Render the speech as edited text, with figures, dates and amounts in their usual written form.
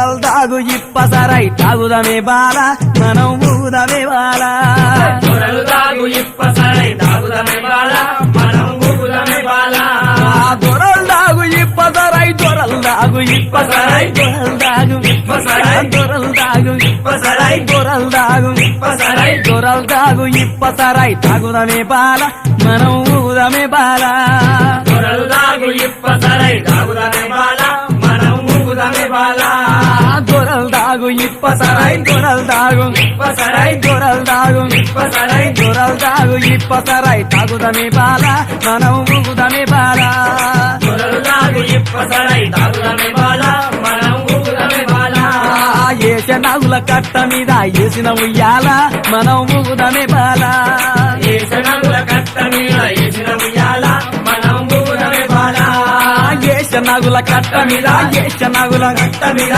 దొరల్ దాగు ఇప్పసరై తాగుదమే బాల మనం ఊగుదమే బాల దొరలు దాగు ఇప్పసరై తాగుదమే బాల మనం ఊగుదమే బాల దొరల్ దాగు ఇప్పసరై దొరల్ దాగు ఇప్పసరై దొరల్ దాగు ఇప్పసరై దొరల్ దాగు ఇప్పసరై దొరల్ దాగు ఇప్పసరై దొరల్ దాగు ఇప్పసరై తాగుదమే బాల మనం ఊగుదమే బాల దొరలు దాగు ఇప్పసరై తాగుదమే బాల మనం ఊగుదమే బాల దొరల్ దాగు ఇప్పసరై దొరల్ దాగు ఇప్పసరై దొరల్ దాగు ఇప్పసరై దొరల్ దాగు ఇప్పసరై తాగుదమే బాల మనం ఊగుదమే బాల దొరలు దాగు ఇప్పసరై తాగుదమే బాల మనం ఊగుదమే బాల ఏస నాగుల కట్ట మీద ఏసిన ఉయ్యాల మనం ఊగుదమే బాల ఏసనగుల కట్ట మీద ఏసిన ఉయ్యాల మనం ఊగుదమే బాల ఏస నాగుల కట్ట మీద ఏస నాగుల కట్ట మీద